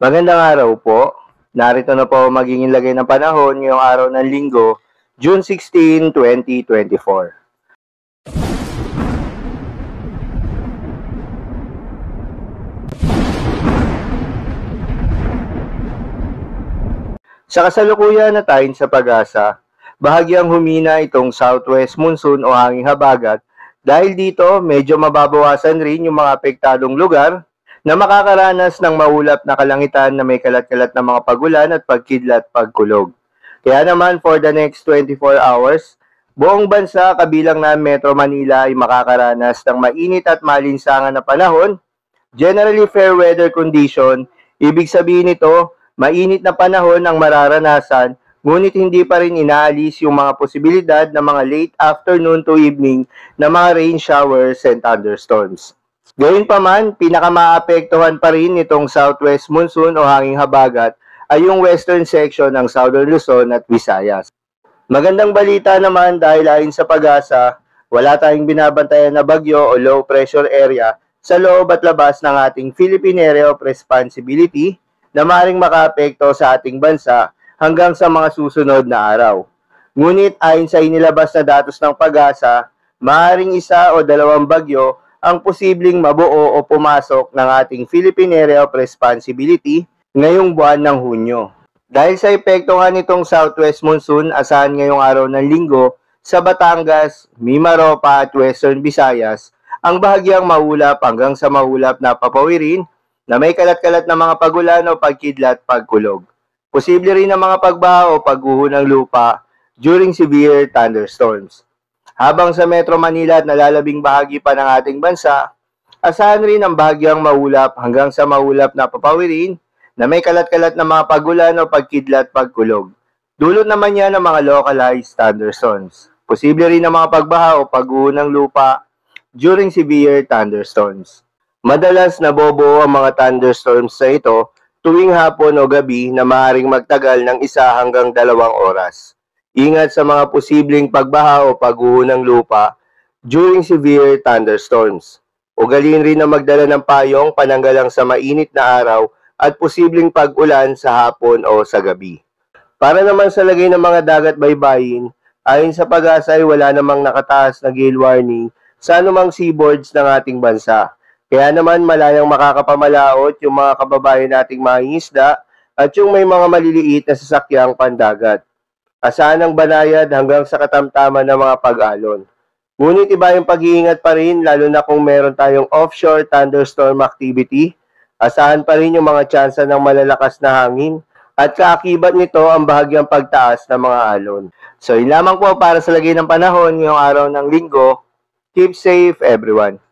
Magandang araw po. Narito na po magiging lagay ng panahon ngayong araw ng Linggo, June 16, 2024. Sa kasalukuyan na tayo sa pag-asa, bahagyang humina itong southwest monsoon o hanging habagat dahil dito medyo mababawasan rin yung mga apektadong lugar na makakaranas ng maulap na kalangitan na may kalat-kalat na mga pagulan at pagkidlat pagkulog. Kaya naman for the next 24 hours, buong bansa kabilang na Metro Manila ay makakaranas ng mainit at malinsangan na panahon. Generally fair weather condition, ibig sabihin nito, mainit na panahon ang mararanasan, ngunit hindi pa rin inaalis yung mga posibilidad ng mga late afternoon to evening na mga rain showers and thunderstorms. Gayunpaman, pinakamaapektuhan pa rin itong southwest monsoon o hanging habagat ay yung western section ng Southern Luzon at Visayas. Magandang balita naman dahil ayon sa pag-asa, wala tayong binabantayan na bagyo o low pressure area sa loob at labas ng ating Philippine Area of Responsibility na maaaring makaapekto sa ating bansa hanggang sa mga susunod na araw. Ngunit ayon sa inilabas na datos ng pag-asa, maaaring isa o dalawang bagyo ang posibleng mabuo o pumasok ng ating Philippine Area of Responsibility ngayong buwan ng Hunyo. Dahil sa epekto nga nitong southwest monsoon, asahan ngayong araw ng Linggo sa Batangas, Mimaropa at Western Visayas ang bahagyang maulap hanggang sa maulap na papawirin na may kalat-kalat na mga pagulan o pagkidlat pagkulog. Posible rin ang mga pagbaha o pagguho ng lupa during severe thunderstorms. Habang sa Metro Manila at nalalabing bahagi pa ng ating bansa, asahan rin ang bahagyang maulap hanggang sa maulap na papawirin na may kalat-kalat na mga pagulan o pagkidlat pagkulog. Dulot naman yan ng mga localized thunderstorms. Posible rin ang mga pagbaha o pagguho ng lupa during severe thunderstorms. Madalas nabobuo ang mga thunderstorms sa ito tuwing hapon o gabi na maaaring magtagal ng 1 hanggang 2 oras. Ingat sa mga posibleng pagbaha o pagguho ng lupa during severe thunderstorms. Ugaliin rin na magdala ng payong pananggalang sa mainit na araw at posibleng pag-ulan sa hapon o sa gabi. Para naman sa lagay ng mga dagat baybayin, ayon sa pag-asa ay wala namang nakataas na gale warning sa anumang seaboards ng ating bansa. Kaya naman malayang makakapamalaot yung mga kababayan nating mangingisda at yung may mga maliliit na sasakyang pandagat. Asahan ang banayad hanggang sa katamtaman ng mga pag-alon. Ngunit iba yung pag-iingat pa rin lalo na kung meron tayong offshore thunderstorm activity. Asahan pa rin yung mga tsansa ng malalakas na hangin at kaakibat nito ang bahagyang pagtaas ng mga alon. So yun lamang po para sa lagay ng panahon ngayong araw ng Linggo. Keep safe everyone.